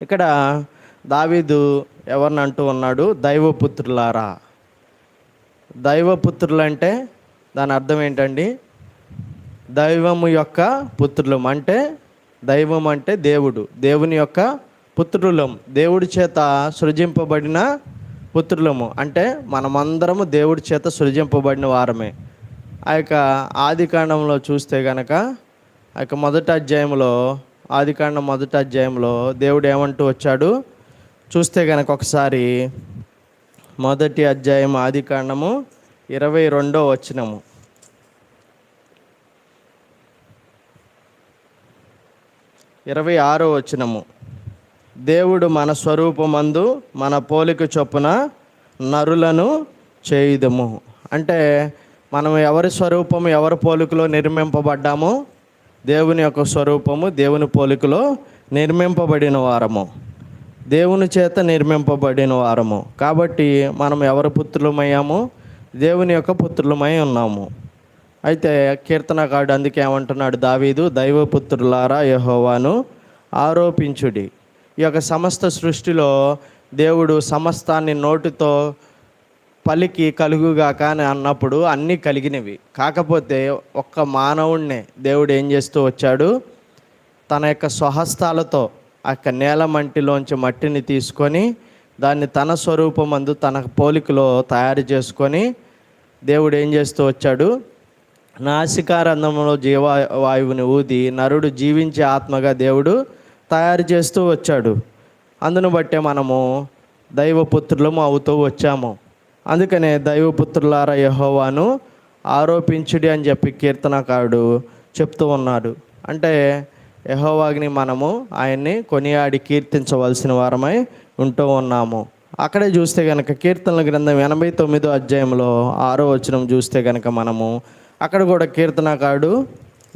ఇక్కడ దావీదు ఎవరిని అంటూ ఉన్నాడు? దైవపుత్రులారా. దైవపుత్రులు అంటే దాని అర్థం ఏంటండి? దైవము యొక్క పుత్రులం అంటే, దైవం అంటే దేవుడు, దేవుని యొక్క పుత్రులం, దేవుడి చేత సృజింపబడిన పుత్రులము. అంటే మనమందరము దేవుడి చేత సృజింపబడిన వారమే. ఆ యొక్క ఆదికాండంలో చూస్తే గనక, ఆ యొక్క మొదటి అధ్యాయంలో, ఆదికాండం మొదటి అధ్యాయంలో దేవుడు ఏమంటూ వచ్చాడు చూస్తే గనక, ఒకసారి మొదటి అధ్యాయం ఆదికాండము 22వ వచనము. 26వ వచనము. దేవుడు మన స్వరూపమందు మన పోలిక చొప్పున నరులను చేయుదము. అంటే మనం ఎవరి స్వరూపము, ఎవరి పోలికలో నిర్మింపబడ్డాము? దేవుని యొక్క స్వరూపము, దేవుని పోలికలో నిర్మింపబడిన వారము, దేవుని చేత నిర్మింపబడిన వారము. కాబట్టి మనం ఎవరి పుత్రులమయ్యాము? దేవుని యొక్క పుత్రులమై ఉన్నాము. అయితే కీర్తనకారుడు అందుకే ఏమంటున్నాడు దావీదు? దైవపుత్రులారా యెహోవాను ఆరోపించుడి. ఈ యొక్క సమస్త సృష్టిలో దేవుడు సమస్తాన్ని నోటితో పలికి కలుగుగాక అని అన్నప్పుడు అన్నీ కలిగినవి. కాకపోతే ఒక్క మానవుణ్ణే దేవుడు ఏం చేస్తూ వచ్చాడు? తన యొక్క స్వహస్తాలతో ఆ యొక్క నేల మంటిలోంచి మట్టిని తీసుకొని దాన్ని తన స్వరూపమందు తన పోలికలో తయారు చేసుకొని దేవుడు ఏం చేస్తూ వచ్చాడు? నాసికారంధ్రంలో జీవవాయువుని ఊది నరుడు జీవించే ఆత్మగా దేవుడు తయారు చేస్తూ వచ్చాడు. అందును బట్టే మనము దైవపుత్రులము అవుతూ వచ్చాము. అందుకనే దైవపుత్రులారా యెహోవాను ఆరోపించుడి అని చెప్పి కీర్తనకారుడు చెప్తూ ఉన్నాడు. అంటే యెహోవాని మనము ఆయన్ని కొనియాడి కీర్తించవలసిన వారమై ఉంటూ ఉన్నాము. అక్కడే చూస్తే కనుక కీర్తనల గ్రంథం 89వ అధ్యాయంలో 6వ వచనం చూస్తే కనుక మనము అక్కడ కూడా కీర్తనకారుడు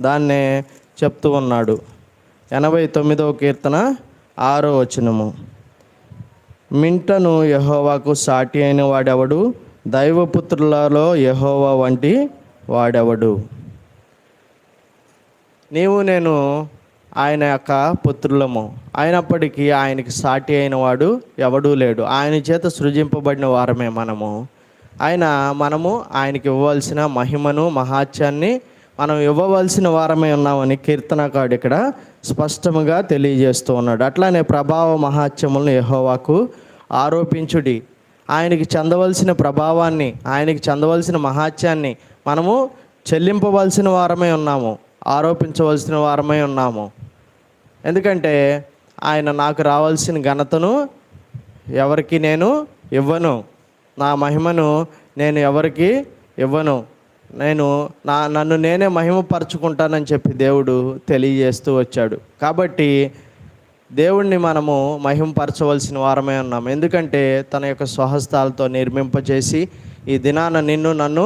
దాన్నే చెప్తూ ఉన్నాడు. 89వ కీర్తన 6వ వచనము. మింటను యెహోవాకు సాటి అయిన వాడెవడు? దైవపుత్రులలో యెహోవా వంటి వాడెవడు? నీవు నేను ఆయన యొక్క పుత్రులము అయినప్పటికీ ఆయనకి సాటి అయిన వాడు ఎవడూ లేడు. ఆయన చేత సృజింపబడిన వారమే మనము. మనము ఆయనకి ఇవ్వవలసిన మహిమను, మహాత్యాన్ని మనం ఇవ్వవలసిన వారమే ఉన్నామని కీర్తనకారుడు ఇక్కడ స్పష్టంగా తెలియజేస్తూ ఉన్నాడు. అట్లానే ప్రభావ మహాత్యములను యెహోవాకు ఆరోపించుడి. ఆయనకి చెందవలసిన ప్రభావాన్ని, ఆయనకి చెందవలసిన మహాత్యాన్ని మనము చెల్లింపవలసిన వారమే ఉన్నాము, ఆరోపించవలసిన వారమై ఉన్నాము. ఎందుకంటే ఆయన నాకు రావాల్సిన ఘనతను ఎవరికి నేను ఇవ్వను, నా మహిమను నేను ఎవరికి ఇవ్వను, నన్ను నేనే మహిమపరచుకుంటానని చెప్పి దేవుడు తెలియజేస్తూ వచ్చాడు. కాబట్టి దేవుణ్ణి మనము మహిమపరచవలసిన వారమే ఉన్నాము. ఎందుకంటే తన యొక్క స్వహస్తాలతో నిర్మింపచేసి ఈ దినాన నిన్ను నన్ను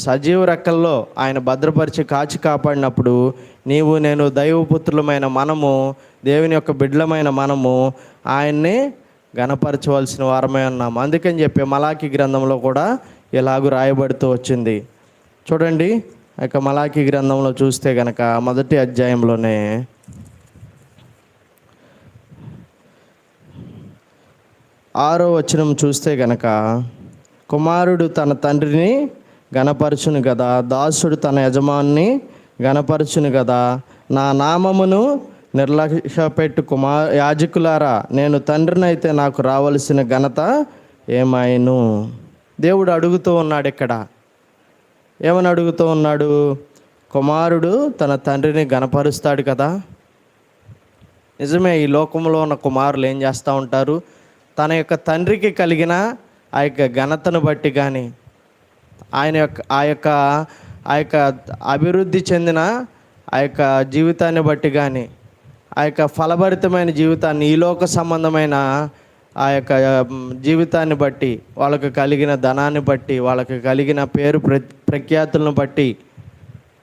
సజీవ రెక్కల్లో ఆయన భద్రపరిచి కాచి కాపాడినప్పుడు నీవు నేను దైవపుత్రులమైన మనము, దేవుని యొక్క బిడ్డలమైన మనము ఆయన్ని ఘనపరచవలసిన వారమే ఉన్నాము. అందుకని చెప్పి మలాకి గ్రంథంలో కూడా ఇలాగూ రాయబడుతూ వచ్చింది. చూడండి, ఆ యొక్క మలాకి గ్రంథంలో చూస్తే కనుక మొదటి అధ్యాయంలోనే 6వ వచనం చూస్తే గనక, కుమారుడు తన తండ్రిని గణపరచును కదా, దాసుడు తన యజమాని గణపరచును కదా. నా నామమును నిర్లక్ష్యపెట్టు యాజకులారా, నేను తండ్రినైతే నాకు రావలసిన ఘనత ఏమైను? దేవుడు అడుగుతూ ఉన్నాడు. ఇక్కడ ఏమని అడుగుతూ ఉన్నాడు? కుమారుడు తన తండ్రిని గణపరుస్తాడు కదా. నిజమే, ఈ లోకంలో ఉన్న కుమారులు ఏం చేస్తూ ఉంటారు? తన యొక్క తండ్రికి కలిగిన ఆ యొక్క ఘనతను బట్టి కానీ, ఆ యొక్క అభివృద్ధి చెందిన ఆ యొక్క జీవితాన్ని బట్టి కానీ, ఆ యొక్క ఫలభరితమైన జీవితాన్ని, ఈ లోక సంబంధమైన ఆ యొక్క జీవితాన్ని బట్టి, వాళ్ళకు కలిగిన ధనాన్ని బట్టి, వాళ్ళకి కలిగిన పేరు ప్రఖ్యాతులను బట్టి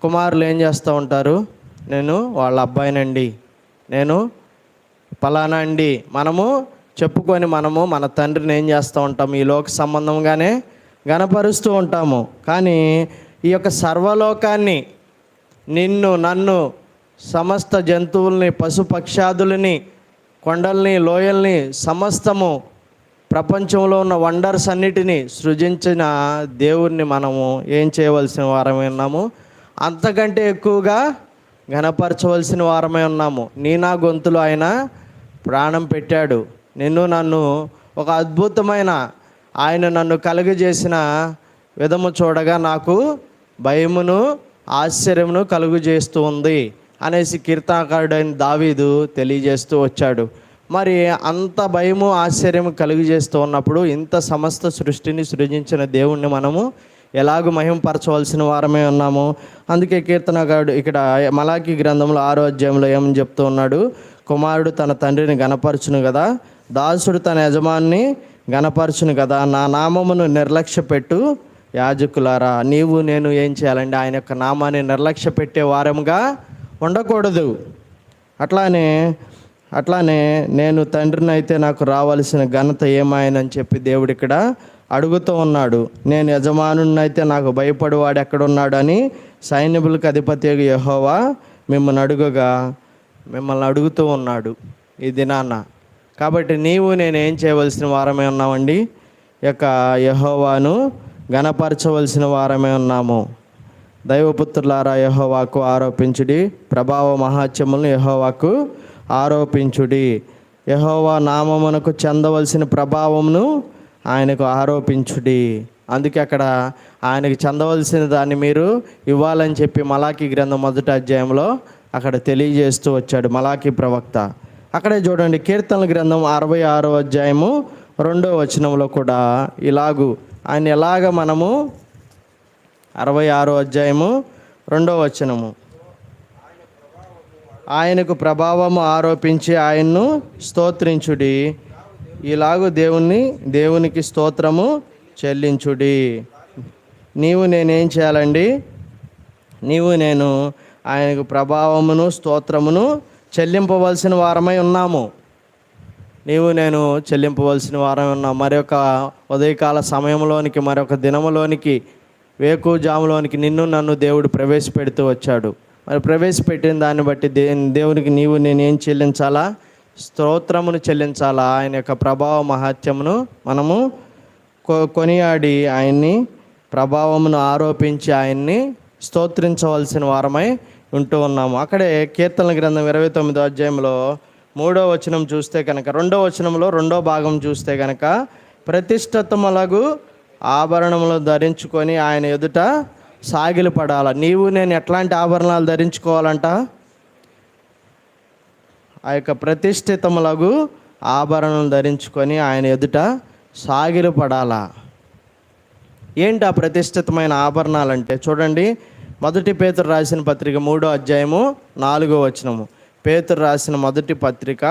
కుమారులు ఏం చేస్తూ ఉంటారు? నేను వాళ్ళ అబ్బాయినండి, నేను ఫలానా అండి, మనము చెప్పుకొని మనము మన తండ్రిని ఏం చేస్తూ ఉంటాము? ఈ లోక సంబంధంగానే గణపరుస్తూ ఉంటాము. కానీ ఈ యొక్క సర్వలోకాన్ని, నిన్ను నన్ను సమస్త జంతువుల్ని, పశుపక్షాదులని కొండల్ని, లోయల్ని, సమస్తము ప్రపంచంలో ఉన్న వండర్స్ అన్నిటినీ సృజించిన దేవుణ్ణి మనము ఏం చేయవలసిన వారమై ఉన్నాము? అంతకంటే ఎక్కువగా ఘనపరచవలసిన వారమై ఉన్నాము. నా గొంతులో ఆయన ప్రాణం పెట్టాడు. నిన్ను నన్ను ఒక అద్భుతమైన ఆయన నన్ను కలుగజేసిన విధము చూడగా నాకు భయమును ఆశ్చర్యమును కలుగజేస్తూ ఉంది అనేసి కీర్తనకారుడైన దావీదు తెలియజేస్తూ వచ్చాడు. మరి అంత భయము ఆశ్చర్యము కలుగజేస్తూ ఉన్నప్పుడు ఇంత సమస్త సృష్టిని సృజించిన దేవుణ్ణి మనము ఎలాగూ మహింపరచవలసిన వారమే ఉన్నాము. అందుకే కీర్తనకారుడు ఇక్కడ మలాకీ గ్రంథంలో 6వ అధ్యాయంలో ఏమని చెప్తూ ఉన్నాడు? కుమారుడు తన తండ్రిని గణపరచును కదా, దాసుడు తన యజమాని గణపరచును కదా. నా నామమును నిర్లక్ష్య పెట్టు యాజకులారా. నీవు నేను ఏం చేయాలండి? ఆయన యొక్క నామాన్ని నిర్లక్ష్య పెట్టే వారముగా ఉండకూడదు. అట్లానే నేను తండ్రిని అయితే నాకు రావాల్సిన ఘనత ఏమాయనని చెప్పి దేవుడు ఇక్కడ అడుగుతూ ఉన్నాడు. నేను యజమానుని అయితే నాకు భయపడేవాడు ఎక్కడున్నాడు అని సైన్యములకు అధిపతి యెహోవా మిమ్మల్ని అడుగుతూ ఉన్నాడు ఈ దినాన. కాబట్టి నీవు నేను ఏం చేయవలసిన వారమే ఉన్నామండి? యొక్క యెహోవాను ఘనపరచవలసిన వారమే ఉన్నాము. దైవపుత్రులారా, యెహోవాకు ఆరోపించుడి, ప్రభావ మహాత్యములను యెహోవాకు ఆరోపించుడి. యెహోవా నామమునకు చెందవలసిన ప్రభావమును ఆయనకు ఆరోపించుడి. అందుకే అక్కడ ఆయనకు చెందవలసిన దాన్ని మీరు ఇవ్వాలని చెప్పి మలాకీ గ్రంథం 1వ అధ్యాయంలో అక్కడ తెలియజేస్తూ వచ్చాడు మలాకీ ప్రవక్త. అక్కడే చూడండి, కీర్తనల గ్రంథం 66వ అధ్యాయము 2వ వచనంలో కూడా ఇలాగూ ఆయన ఎలాగ మనము 66వ అధ్యాయము 2వ వచనము, ఆయనకు ప్రభావము ఆరోపించి ఆయన్ను స్తోత్రించుడి, ఇలాగూ దేవునికి స్తోత్రము చెల్లించుడి. నీవు నేనేం చేయాలండి? నీవు నేను ఆయనకు ప్రభావమును స్తోత్రమును చెల్లింపవలసిన వారమై ఉన్నాము. నీవు నేను చెల్లింపవలసిన వారమై ఉన్నాం. మరొక ఉదయకాల సమయంలోనికి, మరొక దినములోనికి, వేకుజాములోనికి నిన్ను నన్ను దేవుడు ప్రవేశపెడుతూ వచ్చాడు. మరి ప్రవేశపెట్టిన దాన్ని బట్టి దేవునికి నీవు నేనేం చెల్లించాలా? స్తోత్రమును చెల్లించాలా. ఆయన యొక్క ప్రభావ మహాత్యమును మనము కొనియాడి ఆయన్ని ప్రభావమును ఆరోపించి ఆయన్ని స్తోత్రించవలసిన వారమై ఉంటూ ఉన్నాము. అక్కడే కీర్తనల గ్రంథం 29వ అధ్యాయంలో 3వ వచనం చూస్తే కనుక, 2వ వచనంలో 2వ భాగం చూస్తే కనుక, ప్రతిష్ఠితములగు ఆభరణములు ధరించుకొని ఆయన ఎదుట సాగిలపడాల. నీవు నేను ఎట్లాంటి ఆభరణాలు ధరించుకోవాలంట? ఆ యొక్క ప్రతిష్ఠితములగు ఆభరణం ధరించుకొని ఆయన ఎదుట సాగిలపడాలా. ఏంటి ఆ ప్రతిష్ఠితమైన ఆభరణాలంటే? చూడండి, 1 పేతురు రాసిన పత్రిక 3వ అధ్యాయము 4వ వచనము. పేతురు రాసిన 1 పత్రిక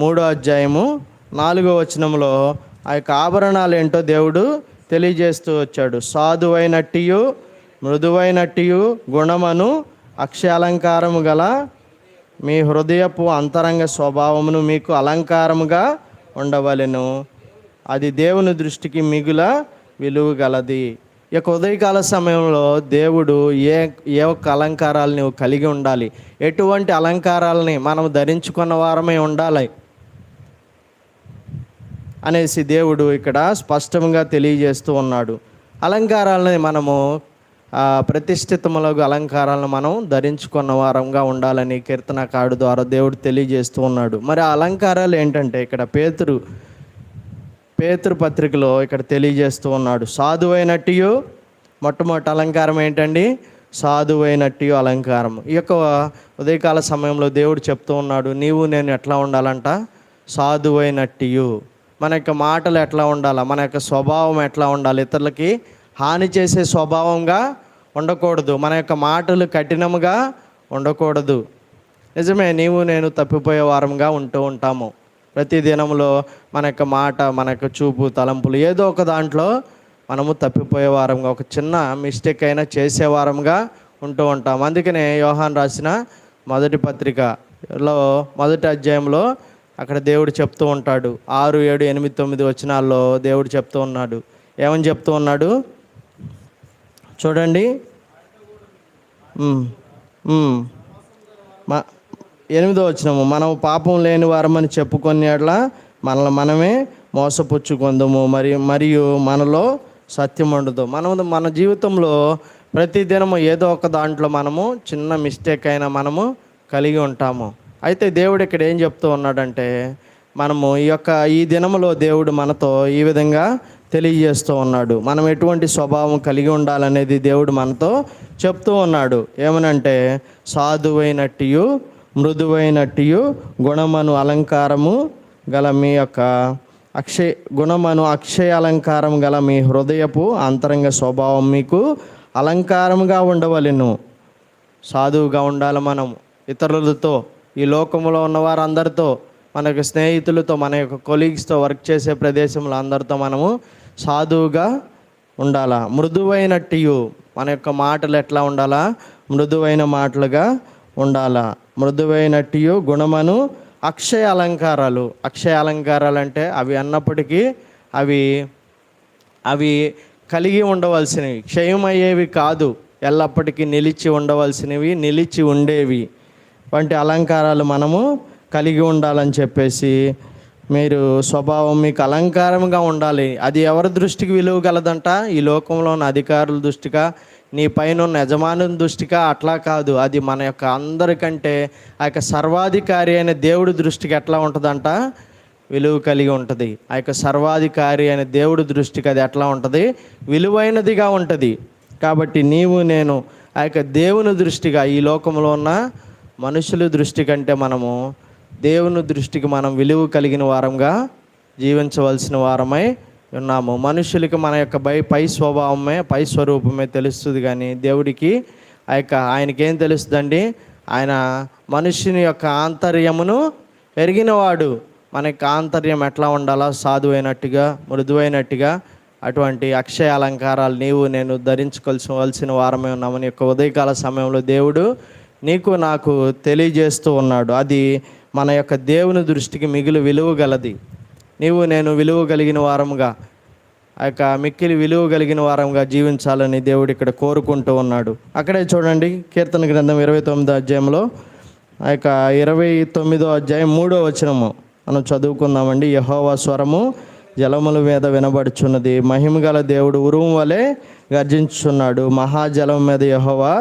3వ అధ్యాయము 4వ వచనంలో ఆ యొక్క ఆభరణాలు ఏంటో దేవుడు తెలియజేస్తూ వచ్చాడు. సాధువైనట్టియు మృదువైనట్టియు గుణమును అక్షయాలంకారము గల మీ హృదయపు అంతరంగ స్వభావమును మీకు అలంకారముగా ఉండవలెను, అది దేవుని దృష్టికి మిగుల విలువ గలది. ఈ యొక్క ఉదయకాల సమయంలో దేవుడు ఏ ఒక్క అలంకారాలు నువ్వు కలిగి ఉండాలి, ఎటువంటి అలంకారాలని మనం ధరించుకున్న వారమే ఉండాలి అనేసి దేవుడు ఇక్కడ స్పష్టంగా తెలియజేస్తూ ఉన్నాడు. అలంకారాలని మనము ప్రతిష్ఠితములకు అలంకారాలను మనం ధరించుకున్న వారంగా ఉండాలని కీర్తనకారుడు ద్వారా దేవుడు తెలియజేస్తూ ఉన్నాడు. మరి ఆ అలంకారాలు ఏంటంటే ఇక్కడ పేతురు పత్రికలో ఇక్కడ తెలియజేస్తూ ఉన్నాడు. సాధువైనట్టు మొట్టమొదటి అలంకారం ఏంటండి? సాధువైనట్టు అలంకారం. ఈ యొక్క ఉదయకాల సమయంలో దేవుడు చెప్తూ ఉన్నాడు, నీవు నేను ఎట్లా ఉండాలంట? సాధువైనట్టు. మన యొక్క మాటలు ఎట్లా ఉండాలా? మన యొక్క స్వభావం ఎట్లా ఉండాలి? ఇతరులకి హాని చేసే స్వభావంగా ఉండకూడదు. మన యొక్క మాటలు కఠినముగా ఉండకూడదు. నిజమే, నీవు నేను తప్పిపోయే వారంగా ఉంటూ ఉంటాము. ప్రతి దినంలో మన యొక్క మాట, మన యొక్క చూపు, తలంపులు ఏదో ఒక దాంట్లో మనము తప్పిపోయే వారంగా, ఒక చిన్న మిస్టేక్ అయినా చేసే వారంగా ఉంటూ ఉంటాం. అందుకనే యోహాన్ రాసిన 1 పత్రికలో 1వ అధ్యాయంలో అక్కడ దేవుడు చెప్తూ ఉంటాడు. 6, 7, 8, 9 వచనాల్లో దేవుడు చెప్తూ ఉన్నాడు. ఏమని చెప్తూ ఉన్నాడు చూడండి. 8వ వచనము, మనం పాపం లేని వారమని చెప్పుకొని ఎడల మనల్ని మనమే మోసపుచ్చుకొందుము, మరియు మనలో సత్యం ఉండదు. మన జీవితంలో ప్రతిదినము ఏదో ఒక దాంట్లో మనము చిన్న మిస్టేక్ అయినా మనము కలిగి ఉంటాము. అయితే దేవుడు ఇక్కడ ఏం చెప్తూ ఉన్నాడంటే, మనము ఈ దినములో దేవుడు మనతో ఈ విధంగా తెలియజేస్తూ ఉన్నాడు. మనం ఎటువంటి స్వభావం కలిగి ఉండాలనేది దేవుడు మనతో చెప్తూ ఉన్నాడు. ఏమనంటే, సాధువైనట్టు మృదువైనట్టు గుణమను అలంకారము గల మీ యొక్క అక్షయ అలంకారం గల మీ హృదయపు అంతరంగ స్వభావం మీకు అలంకారముగా ఉండవలెను. సాధువుగా ఉండాలి. మనం ఇతరులతో, ఈ లోకంలో ఉన్న వారందరితో, మన యొక్క స్నేహితులతో, మన యొక్క కొలీగ్స్తో, వర్క్ చేసే ప్రదేశంలో అందరితో మనము సాధువుగా ఉండాలా. మృదువైనట్టు, మన యొక్క మాటలు ఎట్లా ఉండాలా? మృదువైన మాటలుగా ఉండాలా. మృదువైనట్టు గుణమను అక్షయ అలంకారాలు అంటే అవి అన్నప్పటికీ అవి కలిగి ఉండవలసినవి, క్షయమయ్యేవి కాదు. ఎల్లప్పటికీ నిలిచి ఉండవలసినవి, నిలిచి ఉండేవి వంటి అలంకారాలు మనము కలిగి ఉండాలని చెప్పేసి, మీరు స్వభావం మీకు అలంకారంగా ఉండాలి. అది ఎవరి దృష్టికి విలువ గలదంట? ఈ లోకంలో ఉన్న అధికారుల దృష్టిగా, నీ పైన ఉన్న యజమానుల దృష్టిగా? అట్లా కాదు. అది మన యొక్క అందరికంటే ఆ యొక్క సర్వాధికారి అయిన దేవుడి దృష్టికి ఎట్లా ఉంటుందంట? విలువ కలిగి ఉంటుంది. ఆ యొక్క సర్వాధికారి అయిన దేవుడి దృష్టికి అది ఎట్లా ఉంటుంది? విలువైనదిగా ఉంటుంది. కాబట్టి నీవు నేను ఆ యొక్క దేవుని దృష్టిగా, ఈ లోకంలో ఉన్న మనుషుల దృష్టి కంటే మనము దేవుని దృష్టికి మనం విలువ కలిగిన వారంగా జీవించవలసిన వారమై ఉన్నాము. మనుషులకి మన యొక్క పై స్వభావమే, పై స్వరూపమే తెలుస్తుంది, కానీ దేవుడికి ఆయనకేం తెలుస్తుందండి? ఆయన మనుషుని యొక్క ఆంతర్యమును ఎరిగినవాడు. మన యొక్క ఆంతర్యం ఎట్లా ఉండాలా? సాధువైనట్టుగా, మృదువైనట్టుగా, అటువంటి అక్షయ అలంకారాలు నీవు నేను ధరించుకోవాల్సిన వారమే ఉన్నామని యొక్క ఉదయకాల సమయంలో దేవుడు నీకు నాకు తెలియజేస్తూ ఉన్నాడు. అది మన యొక్క దేవుని దృష్టికి మిగిలి విలువ గలది. నీవు నేను విలువ కలిగిన వారముగా, ఆ యొక్క మిక్కిలి విలువ కలిగిన వారంగా జీవించాలని దేవుడు ఇక్కడ కోరుకుంటూ ఉన్నాడు. అక్కడే చూడండి, కీర్తన గ్రంథం 29వ అధ్యాయంలో ఆ యొక్క 29వ అధ్యాయం 3వ వచనము మనం చదువుకుందామండి. యెహోవా స్వరము జలముల మీద వినబడుచున్నది, మహిమగల దేవుడు ఉరుము వలె గర్జించుచున్నాడు, మహాజలం మీద యెహోవా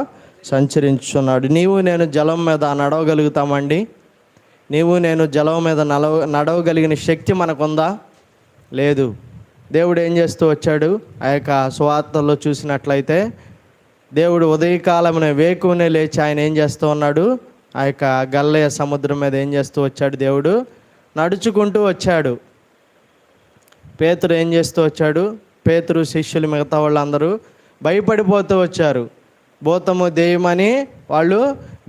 సంచరించుచున్నాడు. నీవు నేను జలం మీద నడవగలుగుతామండి? నీవు నేను జలం మీద నడవగలిగిన శక్తి మనకుందా? లేదు. దేవుడు ఏం చేస్తూ వచ్చాడు? ఆ యొక్క సువార్తల్లో చూసినట్లయితే దేవుడు ఉదయకాలమునే వేకువనే లేచి ఆయన ఏం చేస్తూ ఉన్నాడు? ఆ యొక్క గల్లయ సముద్రం మీద ఏం చేస్తూ వచ్చాడు? దేవుడు నడుచుకుంటూ వచ్చాడు. పేతురు ఏం చేస్తూ వచ్చాడు? పేతురు శిష్యులు, మిగతా వాళ్ళందరూ భయపడిపోతూ వచ్చారు. భూతము దెయ్యమని వాళ్ళు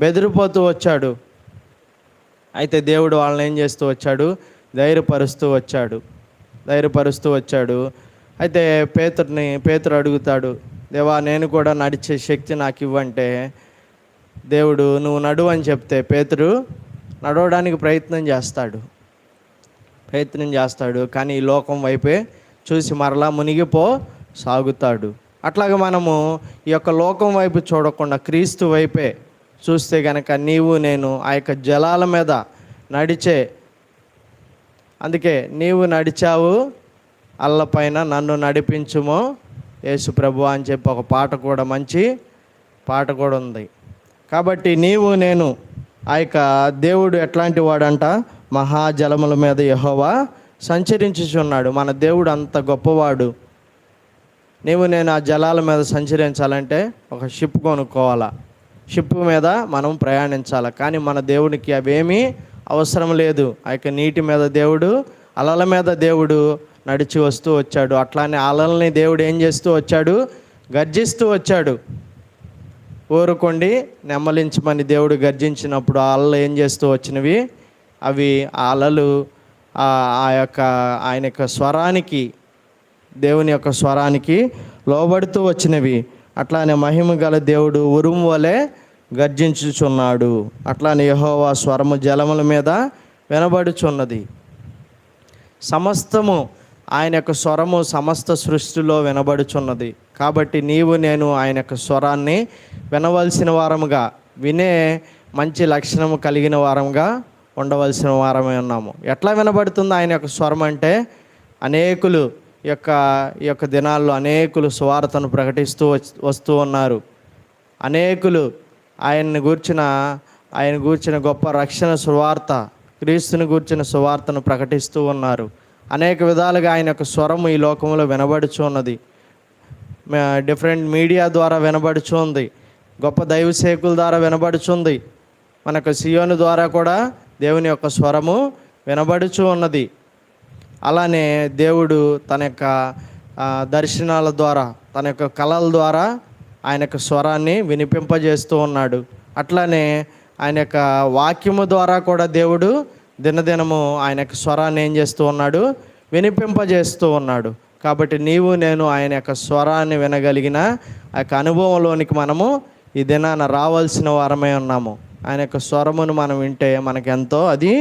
బెదిరిపోతూ వచ్చాడు. అయితే దేవుడు వాళ్ళని ఏం చేస్తూ వచ్చాడు? ధైర్యపరుస్తూ వచ్చాడు. అయితే పేతురు అడుగుతాడు, దేవా నేను కూడా నడిచే శక్తి నాకు ఇవ్వంటే, దేవుడు నువ్వు నడువు అని చెప్తే పేతురు నడవడానికి ప్రయత్నం చేస్తాడు. కానీ ఈ లోకం వైపే చూసి మరలా సాగుతాడు. అట్లాగే మనము ఈ యొక్క లోకం వైపు చూడకుండా క్రీస్తు వైపే చూస్తే కనుక నీవు నేను ఆ యొక్క జలాల మీద అందుకే నీవు నడిచావు అల్లపైన, నన్ను నడిపించుమో యేసు ప్రభువా అని చెప్పి ఒక మంచి పాట కూడా ఉంది. కాబట్టి నీవు నేను ఆ యొక్క దేవుడు ఎట్లాంటి వాడంట? మహాజలముల మీద యెహోవా సంచరించుచున్నాడు. మన దేవుడు అంత గొప్పవాడు. నీవు నేను ఆ జలాల మీద సంచరించాలంటే ఒక షిప్ కొనుక్కోవాలా, షిప్ మీద మనం ప్రయాణించాలి. కానీ మన దేవునికి అవేమీ అవసరం లేదు. ఆ యొక్క నీటి మీద దేవుడు, అలల మీద దేవుడు నడిచి వస్తూ వచ్చాడు. అట్లానే అలల్ని దేవుడు ఏం చేస్తూ వచ్చాడు? గర్జిస్తూ వచ్చాడు. ఊరుకోండి నెమ్మలించమని దేవుడు గర్జించినప్పుడు ఆ అలలు ఏం చేస్తూ వచ్చినవి? అవి ఆ అలలు ఆయన యొక్క స్వరానికి, దేవుని యొక్క స్వరానికి లోబడుతూ వచ్చినవి. అట్లానే మహిమ గల దేవుడు ఉరుము వలె గర్జించుచున్నాడు. అట్లానే యెహోవా స్వరము జలముల మీద వినబడుచున్నది. సమస్తము ఆయన యొక్క స్వరము సమస్త సృష్టిలో వినబడుచున్నది. కాబట్టి నీవు నేను ఆయన యొక్క స్వరాన్ని వినవలసిన వారముగా, వినే మంచి లక్షణము కలిగిన వారంగా ఉండవలసిన వారమే ఉన్నాము. ఎట్లా వినబడుతుంది ఆయన యొక్క స్వరం అంటే, అనేకులు ఈ యొక్క దినాల్లో అనేకులు సువార్తను ప్రకటిస్తూ వస్తూ ఉన్నారు. అనేకులు ఆయన గూర్చిన గొప్ప రక్షణ సువార్త, క్రీస్తుని గూర్చిన సువార్తను ప్రకటిస్తూ ఉన్నారు. అనేక విధాలుగా ఆయన యొక్క స్వరము ఈ లోకంలో వినబడుచు ఉన్నది. డిఫరెంట్ మీడియా ద్వారా వినబడుచుంది, గొప్ప దైవ సేవకుల ద్వారా వినబడుచుంది. మనకు సియోను ద్వారా కూడా దేవుని యొక్క స్వరము వినబడుచు ఉన్నది. అలానే దేవుడు తన యొక్క దర్శనాల ద్వారా, తన యొక్క కళల ద్వారా ఆయన యొక్క స్వరాన్ని వినిపింపజేస్తూ ఉన్నాడు. అట్లానే ఆయన యొక్క వాక్యము ద్వారా కూడా దేవుడు దినదినము ఆయన యొక్క స్వరాన్ని ఏం చేస్తూ ఉన్నాడు, వినిపింపజేస్తూ ఉన్నాడు. కాబట్టి నీవు నేను ఆయన యొక్క స్వరాన్ని వినగలిగిన ఆ యొక్క అనుభవంలోనికి మనము ఈ దినాన రావాల్సిన వారమే ఉన్నాము. ఆయన యొక్క స్వరమును మనం వింటే మనకెంతో అది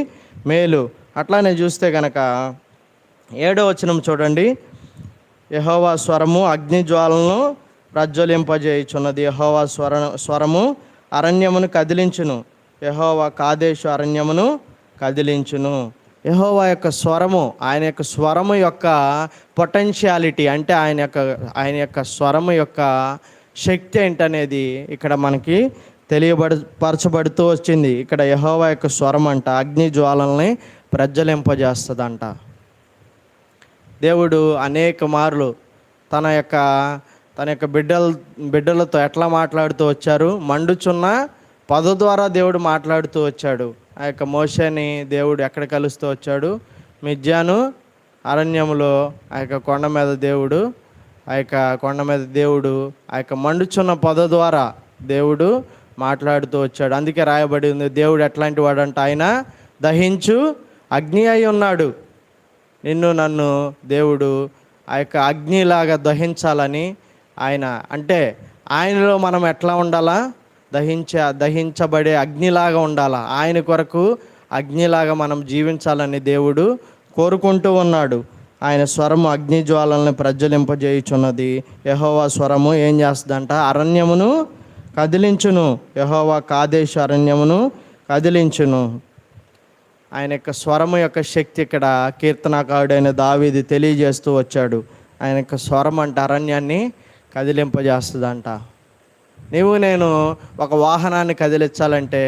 మేలు. అట్లానే చూస్తే కనుక 7వ వచనం చూడండి. యెహోవా స్వరము అగ్నిజ్వాలను ప్రజ్వలింపజేయుచున్నది. యెహోవా స్వరము అరణ్యమును కదిలించును. యెహోవా కాదేశు అరణ్యమును కదిలించును. యెహోవా యొక్క స్వరము, ఆయన యొక్క స్వరము యొక్క పొటెన్షియాలిటీ అంటే ఆయన యొక్క స్వరము యొక్క శక్తి ఏంటనేది ఇక్కడ మనకి పరచబడుతూ వచ్చింది. ఇక్కడ యెహోవా యొక్క స్వరం అంట అగ్ని జ్వాలల్ని ప్రజ్వలింపజేస్తుందంట. దేవుడు అనేక మార్లు తన యొక్క బిడ్డలతో ఎట్లా మాట్లాడుతూ వచ్చారు, మండుచున్న పద ద్వారా దేవుడు మాట్లాడుతూ వచ్చాడు. ఆ యొక్క మోషేని దేవుడు ఎక్కడ కలుస్తూ వచ్చాడు, మిద్యాను అరణ్యములో ఆ యొక్క కొండ మీద దేవుడు ఆ యొక్క మండుచున్న పద ద్వారా దేవుడు మాట్లాడుతూ వచ్చాడు. అందుకే రాయబడి ఉంది, దేవుడు ఎట్లాంటి వాడంట, ఆయన దహించు అగ్ని అయి ఉన్నాడు. నిన్ను నన్ను దేవుడు ఆ యొక్క అగ్నిలాగా దహించాలని అంటే ఆయనలో మనం ఎట్లా ఉండాలా, దహించబడే అగ్నిలాగా ఉండాలా. ఆయన కొరకు అగ్నిలాగా మనం జీవించాలని దేవుడు కోరుకుంటూ ఉన్నాడు. ఆయన స్వరము అగ్ని జ్వాలల్ని ప్రజ్వలింపజేయుచున్నది. యెహోవా స్వరము ఏం చేస్తుందంట, అరణ్యమును కదిలించును. యెహోవా కాదేశు అరణ్యమును కదిలించును. ఆయన యొక్క స్వరము యొక్క శక్తి ఇక్కడ కీర్తనాకారుడైన దావీదు తెలియజేస్తూ వచ్చాడు. ఆయన యొక్క స్వరం అంటే అరణ్యాన్ని కదిలింపజేస్తుందంట. నీవు నేను ఒక వాహనాన్ని కదిలించాలంటే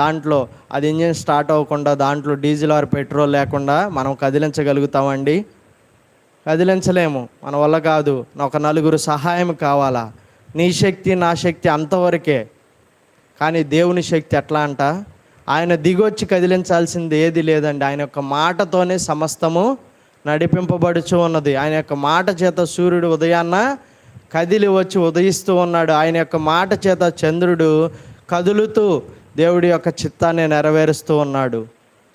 దాంట్లో అది ఇంజిన్ స్టార్ట్ అవ్వకుండా, దాంట్లో డీజిల్ ఆర్ పెట్రోల్ లేకుండా మనం కదిలించగలుగుతామండి? కదిలించలేము, మన వల్ల కాదు. ఒక నలుగురు సహాయం కావాలా. నీ శక్తి నా శక్తి అంతవరకే. కానీ దేవుని శక్తి ఎట్లా అంట, ఆయన దిగొచ్చి కదిలించాల్సింది ఏది లేదండి. ఆయన యొక్క మాటతోనే సమస్తము నడిపింపబడుచు ఉన్నది. ఆయన యొక్క మాట చేత సూర్యుడు ఉదయాన్న కదిలి వచ్చి ఉదయిస్తూ ఉన్నాడు. ఆయన యొక్క మాట చేత చంద్రుడు కదులుతూ దేవుడి యొక్క చిత్తాన్ని నెరవేరుస్తూ ఉన్నాడు.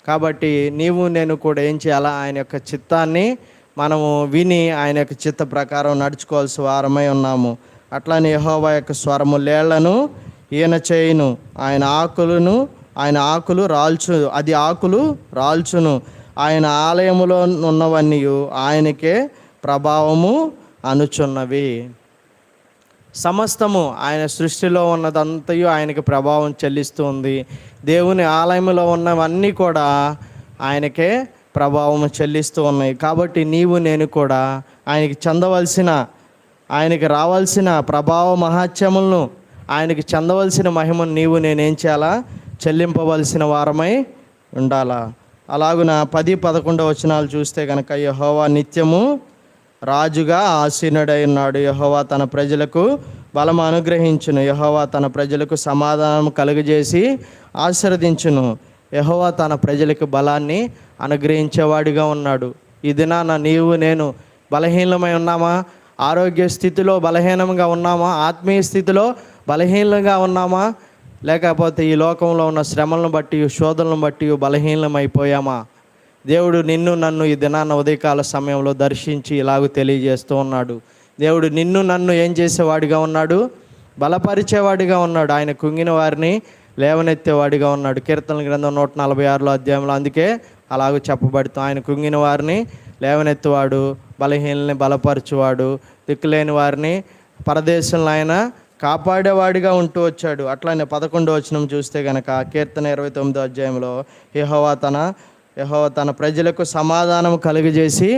కాబట్టి నీవు నేను కూడా ఏం చేయాలా, ఆయన యొక్క చిత్తాన్ని మనము విని ఆయన యొక్క చిత్త ప్రకారం నడుచుకోవాల్సిన వారమై ఉన్నాము. అట్లానే యెహోవా యొక్క స్వరము లేళ్లను ఈయన చేయును. ఆయన ఆకులు రాల్చును. ఆయన ఆలయములో ఉన్నవన్నీ ఆయనకే ప్రభావము అనుచున్నవి. సమస్తము ఆయన సృష్టిలో ఉన్నదంతయు ఆయనకి ప్రభావం చెల్లిస్తూ ఉంది. దేవుని ఆలయంలో ఉన్నవన్నీ కూడా ఆయనకే ప్రభావం చెల్లిస్తూ ఉన్నాయి. కాబట్టి నీవు నేను కూడా ఆయనకి రావాల్సిన ప్రభావ మహాత్యములను, ఆయనకి చెందవలసిన మహిమను నీవు నేనేం చేయాలా, చెల్లింపవలసిన వారమై ఉండాలా. అలాగున 10-11 వచనాలు చూస్తే కనుక, యెహోవా నిత్యము రాజుగా ఆసీనుడై ఉన్నాడు. యెహోవా తన ప్రజలకు బలము అనుగ్రహించును. యెహోవా తన ప్రజలకు సమాధానం కలుగజేసి ఆశీర్వదించును. యెహోవా తన ప్రజలకు బలాన్ని అనుగ్రహించేవాడిగా ఉన్నాడు. ఈ దినాన నీవు నేను బలహీనమై ఉన్నామా, ఆరోగ్య స్థితిలో బలహీనంగా ఉన్నామా, ఆత్మీయ స్థితిలో బలహీనంగా ఉన్నామా, లేకపోతే ఈ లోకంలో ఉన్న శ్రమలను బట్టి శోధనలను బట్టి బలహీనమైపోయామా? దేవుడు నిన్ను నన్ను ఈ దినాన ఉదయకాల సమయంలో దర్శించి ఇలాగూ తెలియజేస్తూ ఉన్నాడు. దేవుడు నిన్ను నన్ను ఏం చేసేవాడిగా ఉన్నాడు, బలపరిచేవాడిగా ఉన్నాడు. ఆయన కుంగిన వారిని లేవనెత్తేవాడిగా ఉన్నాడు. కీర్తనల గ్రంథం 146 అధ్యాయంలో అందుకే అలాగూ చెప్పబడుతూ, ఆయన కుంగిన వారిని లేవనెత్తువాడు, బలహీనల్ని బలపరచువాడు, దిక్కులేని వారిని పరదేశంలో ఆయన కాపాడేవాడిగా ఉంటూ వచ్చాడు. అట్లానే 11వ వచనం చూస్తే గనక కీర్తన 29వ అధ్యాయంలో యెహోవా తన ప్రజలకు సమాధానం కలుగజేసి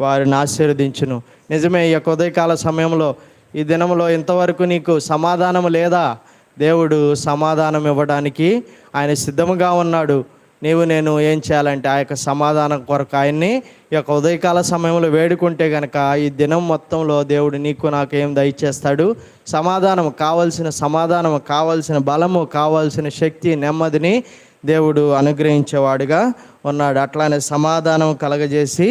వారిని ఆశీర్వదించును. నిజమే, ఈ యొక్క ఉదయకాల సమయంలో ఈ దినంలో ఇంతవరకు నీకు సమాధానం లేదా? దేవుడు సమాధానం ఇవ్వడానికి ఆయన సిద్ధముగా ఉన్నాడు. నేను ఏం చేయాలంటే ఆ యొక్క సమాధానం కొరకు ఆయన్ని ఈ యొక్క ఉదయకాల సమయంలో వేడుకుంటే కనుక ఈ దినం మొత్తంలో దేవుడు నీకు నాకు ఏం దయచేస్తాడు? సమాధానం, కావాల్సిన బలము, కావాల్సిన శక్తి, నెమ్మదిని దేవుడు అనుగ్రహించేవాడుగా ఉన్నాడు. అట్లానే సమాధానం కలగజేసి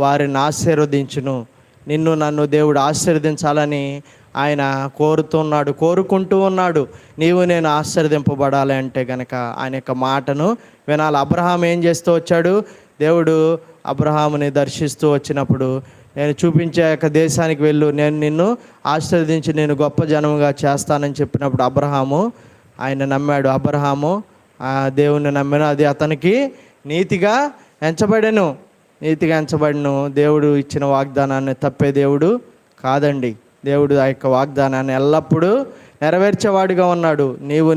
వారిని ఆశీర్వదించును. నిన్ను నన్ను దేవుడు ఆశీర్వదించాలని ఆయన కోరుకుంటూ ఉన్నాడు. నేను ఆశీర్వదింపబడాలి అంటే కనుక ఆయన యొక్క మాటను వినాలి. అబ్రహాం ఏం చేస్తూ వచ్చాడు? దేవుడు అబ్రహాముని దర్శిస్తూ వచ్చినప్పుడు, నేను చూపించే యొక్క దేశానికి వెళ్ళు, నేను నిన్ను ఆశీర్వదించి నేను గొప్ప జనముగా చేస్తానని చెప్పినప్పుడు ఆయన నమ్మాడు. అబ్రహాము దేవుణ్ణి నమ్మిన, అది అతనికి నీతిగా ఎంచబడెను. దేవుడు ఇచ్చిన వాగ్దానాన్ని తప్పే దేవుడు కాదండి. దేవుడు ఆ యొక్క వాగ్దానాన్ని ఎల్లప్పుడూ నెరవేర్చేవాడిగా ఉన్నాడు.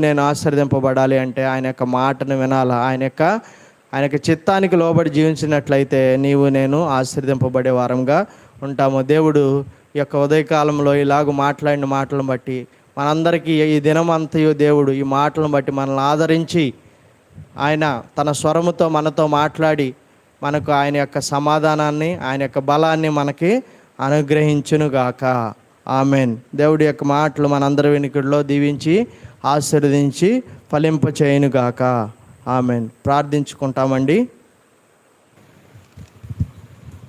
నేను ఆశీర్వదింపబడాలి అంటే ఆయన యొక్క మాటను వినాలా, ఆయన యొక్క చిత్తానికి లోబడి జీవించినట్లయితే నేను ఆశీర్వదింపబడే వారంగా ఉంటాము. దేవుడు ఈ యొక్క ఉదయకాలంలో ఇలాగ మాట్లాడిన మాటలను బట్టి మనందరికీ ఈ దినమంతయు దేవుడు ఈ మాటలను బట్టి మనల్ని ఆదరించి ఆయన తన స్వరముతో మనతో మాట్లాడి మనకు ఆయన యొక్క సమాధానాన్ని, ఆయన యొక్క బలాన్ని మనకి అనుగ్రహించునుగాక. ఆమెన్. దేవుడి యొక్క మాటలు మనందరి వెనుకల్లో దీవించి ఆశీర్వదించి ఫలింపచేయునుగాక. ఆమెన్. ప్రార్థించుకుంటామండి.